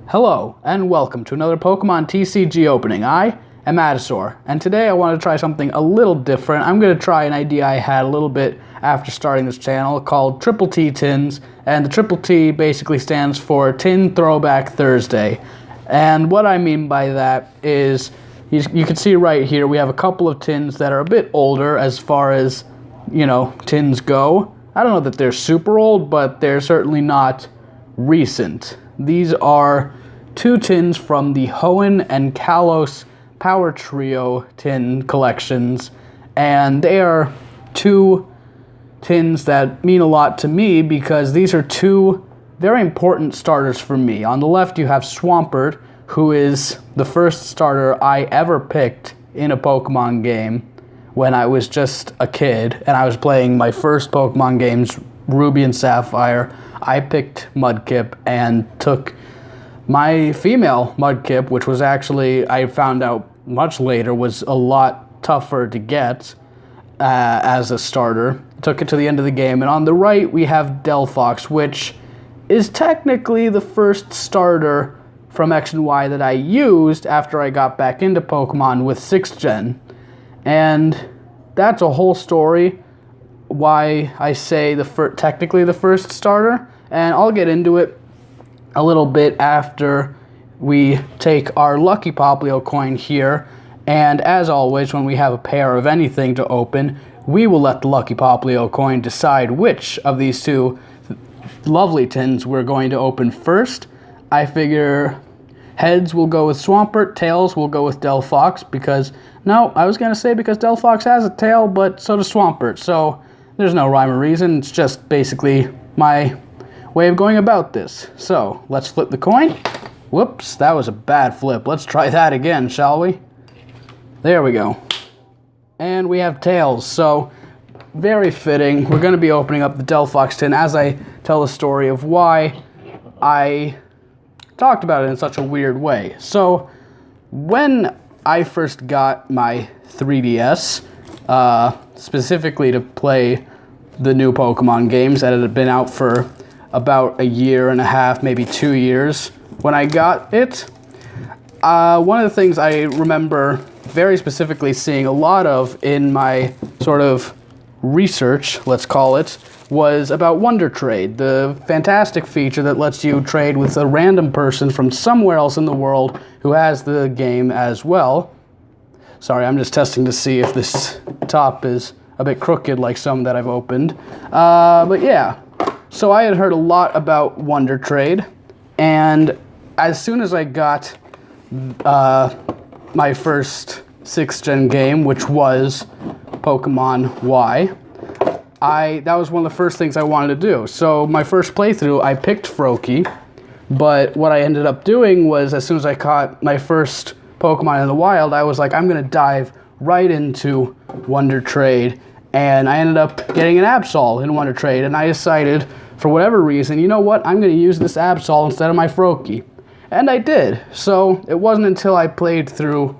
Hello, and welcome to another Pokemon TCG opening. I am Adisaur, and today I want to try something a little different. I'm going to try an idea I had a little bit after starting this channel called Triple T Tins, and the Triple T basically stands for Tin Throwback Thursday. And what I mean by that is, you can see right here, we have a couple of tins that are a bit older as far as, tins go. I don't know that they're super old, but they're certainly not recent. These are two tins from the Hoenn and Kalos Power Trio tin collections, and they are two tins that mean a lot to me because these are two very important starters for me. On the left you have Swampert, who is the first starter I ever picked in a Pokemon game when I was just a kid and I was playing my first Pokemon games, Ruby and Sapphire. I picked Mudkip and took my female Mudkip, which was actually, I found out much later, was a lot tougher to get as a starter. Took it to the end of the game. And on the right, we have Delphox, which is technically the first starter from X and Y that I used after I got back into Pokemon with 6th Gen. And that's a whole story why I say technically the first starter. And I'll get into it a little bit after we take our Lucky Poplio coin here. And as always, when we have a pair of anything to open, we will let the Lucky Poplio coin decide which of these two lovely tins we're going to open first. I figure heads will go with Swampert, tails will go with Delphox, because Delphox has a tail, but so does Swampert, so there's no rhyme or reason. It's just basically my way of going about this. So let's flip the coin. Whoops, that was a bad flip. Let's try that again, shall we? There we go. And we have tails, so very fitting. We're going to be opening up the Delphox tin as I tell the story of why I talked about it in such a weird way. So when I first got my 3DS, specifically to play the new Pokemon games that had been out for about a year and a half, maybe 2 years, when I got it, one of the things I remember very specifically seeing a lot of in my sort of research, let's call it, was about Wonder Trade, the fantastic feature that lets you trade with a random person from somewhere else in the world who has the game as well. Sorry, I'm just testing to see if this top is a bit crooked like some that I've opened. But yeah, so I had heard a lot about Wonder Trade, and as soon as I got my first 6th Gen game, which was Pokemon Y, that was one of the first things I wanted to do. So my first playthrough, I picked Froakie, but what I ended up doing was, as soon as I caught my first Pokemon in the wild, I was like, I'm going to dive right into Wonder Trade, and I ended up getting an Absol in Wonder Trade, and I decided, for whatever reason, you know what, I'm going to use this Absol instead of my Froakie. And I did. So it wasn't until I played through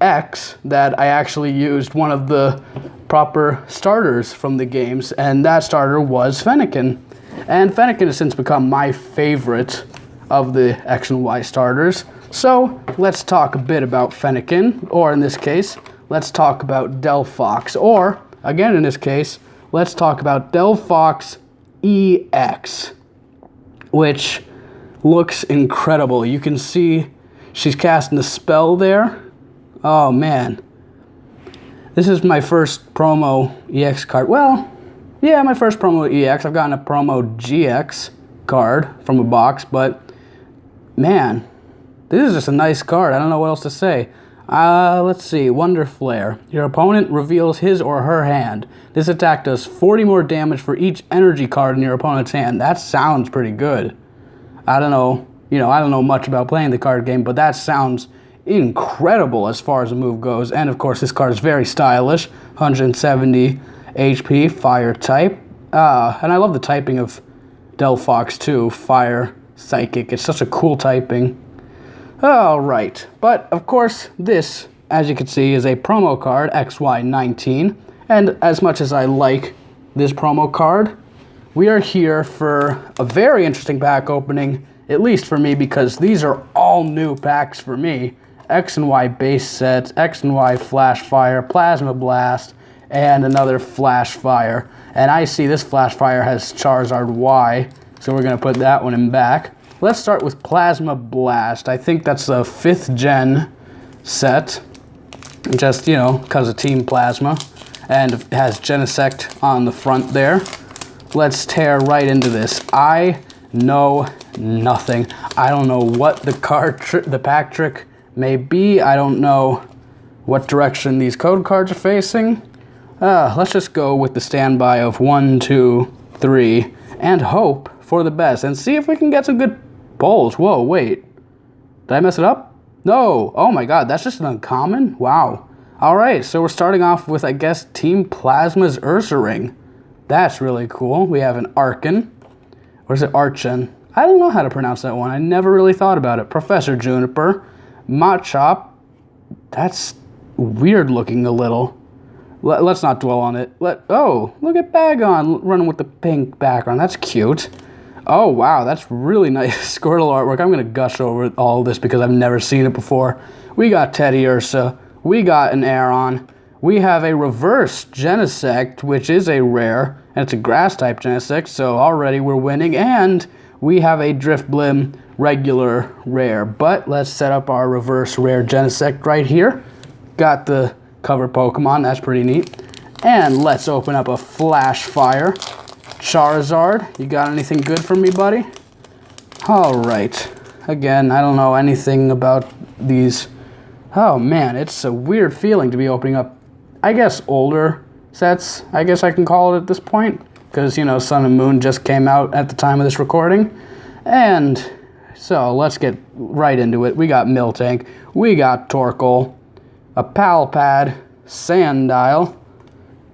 X that I actually used one of the proper starters from the games, and that starter was Fennekin. And Fennekin has since become my favorite of the X and Y starters. So let's talk a bit about Fennekin, or in this case, let's talk about Delphox, or again in this case, let's talk about Delphox EX, which looks incredible. You can see she's casting a spell there. Oh man. This is my first promo EX card. Well, yeah, my first promo EX. I've gotten a promo GX card from a box, but man, this is just a nice card. I don't know what else to say. Let's see. Wonder Flare. Your opponent reveals his or her hand. This attack does 40 more damage for each energy card in your opponent's hand. That sounds pretty good. I don't know. I don't know much about playing the card game, but that sounds incredible as far as the move goes. And of course, this card is very stylish. 170 HP, fire type. And I love the typing of Delphox too. Fire, psychic. It's such a cool typing. Alright, but of course this, as you can see, is a promo card, XY19, and as much as I like this promo card, we are here for a very interesting pack opening, at least for me, because these are all new packs for me. X and Y base sets, X and Y Flash Fire, Plasma Blast, and another Flash Fire. And I see this Flash Fire has Charizard Y, so we're going to put that one in back. Let's start with Plasma Blast. I think that's a 5th gen set, just, you know, because of Team Plasma. And it has Genesect on the front there. Let's tear right into this. I know nothing. I don't know what the pack trick may be. I don't know what direction these code cards are facing. Let's just go with the standby of 1, 2, 3, and hope for the best, and see if we can get some good pulls. Whoa, wait. Did I mess it up? No. Oh my god, that's just an uncommon? Wow. Alright, so we're starting off with, I guess, Team Plasma's Ursaring. That's really cool. We have an Archon. Or is it Archon? I don't know how to pronounce that one. I never really thought about it. Professor Juniper. Machop. That's weird looking a little. Let's not dwell on it. Oh, look at Bagon running with the pink background. That's cute. Oh, wow, that's really nice Squirtle artwork. I'm going to gush over all this because I've never seen it before. We got Teddy Ursa. We got an Aeron. We have a reverse Genesect, which is a rare, and it's a grass-type Genesect, so already we're winning. And we have a Drifblim regular rare. But let's set up our reverse rare Genesect right here. Got the cover Pokemon, that's pretty neat. And let's open up a Flash Fire. Charizard, you got anything good for me, buddy? Alright. Again, I don't know anything about these. Oh man, it's a weird feeling to be opening up, I guess, older sets, I guess I can call it at this point. Because, you know, Sun and Moon just came out at the time of this recording. And so let's get right into it. We got Miltank, we got Torkoal, a Palpad, Sandile,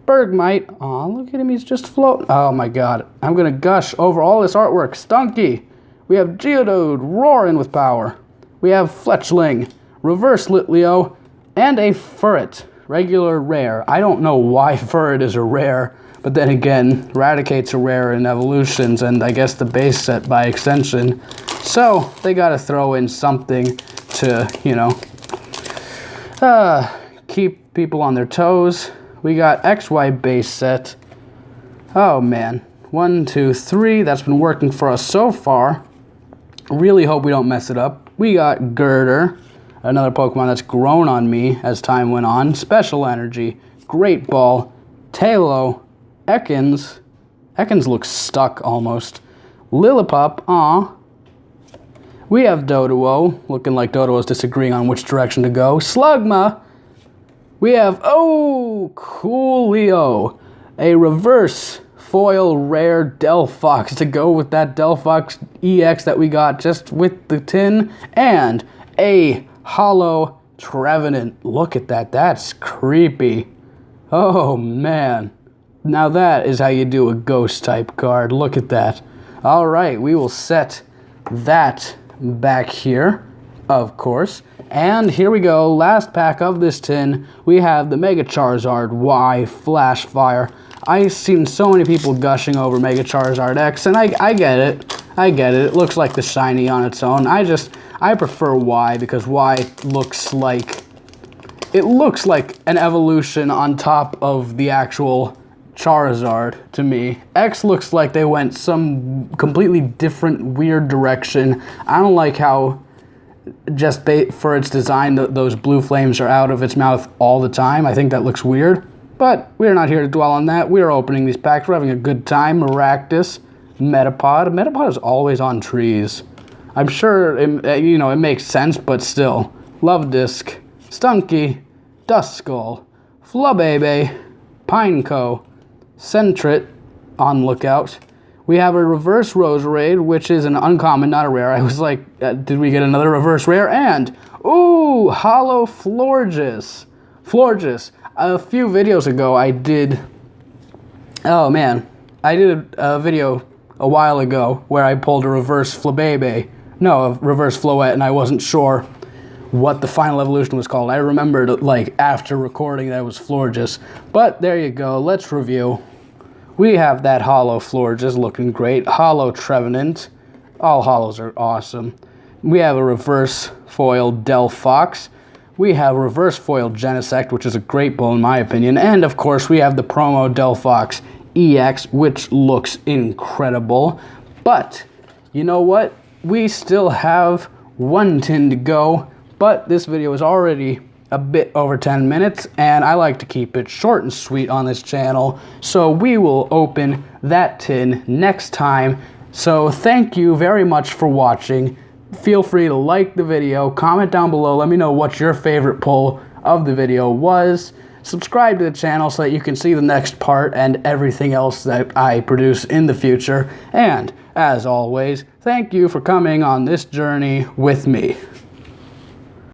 Bergmite. Aw, look at him, he's just floating. Oh my god, I'm gonna gush over all this artwork. Stunky. We have Geodude roaring with power. We have Fletchling, Reverse Litleo, and a Furret, regular rare. I don't know why Furret is a rare, but then again, Raticate's a rare in evolutions, and I guess the base set by extension. So they gotta throw in something to, you know, keep people on their toes. We got XY base set. Oh man, 1, 2, 3. That's been working for us so far. Really hope we don't mess it up. We got Girder, another Pokemon that's grown on me as time went on. Special Energy, Great Ball, Tailo, Ekans. Ekans looks stuck almost. Lillipup, aw. We have Doduo, looking like Doduo's disagreeing on which direction to go. Slugma. We have, oh, Coolio, a reverse foil rare Delphox to go with that Delphox EX that we got just with the tin, and a hollow Trevenant. Look at that, that's creepy. Oh man, now that is how you do a ghost type card. Look at that. All right, we will set that back here, of course. And here we go, last pack of this tin. We have the Mega Charizard Y Flash Fire. I've seen so many people gushing over Mega Charizard X, and I get it. I get it. It looks like the shiny on its own. I prefer Y because Y looks like, it looks like an evolution on top of the actual Charizard to me. X looks like they went some completely different weird direction. I don't like how just for its design, those blue flames are out of its mouth all the time. I think that looks weird, but we're not here to dwell on that. We're opening these packs. We're having a good time. Maractus, Metapod. Metapod is always on trees. I'm sure, you know, it makes sense, but still. Love Disc, Stunky, Duskull, Flubebe, Pineco, Sentret, on lookout. We have a reverse Roserade, which is an uncommon, not a rare. I was like, did we get another reverse rare? And, ooh, Hollow Florges. Florges. A few videos ago, I did, oh man, I did a video a while ago where I pulled a reverse Flabebe. No, a reverse Floette, and I wasn't sure what the final evolution was called. I remembered, like, after recording that it was Florges. But there you go, let's review. We have that hollow floor just looking great. Hollow Trevenant. All hollows are awesome. We have a reverse foil Delphox. We have reverse foil Genesect, which is a great pull in my opinion. And of course, we have the promo Delphox EX, which looks incredible. But you know what? We still have one tin to go, but this video is already a bit over 10 minutes, and I like to keep it short and sweet on this channel, so we will open that tin next time. So thank you very much for watching. Feel free to like the video, comment down below, let me know what your favorite pull of the video was. Subscribe to the channel so that you can see the next part and everything else that I produce in the future. And as always, thank you for coming on this journey with me.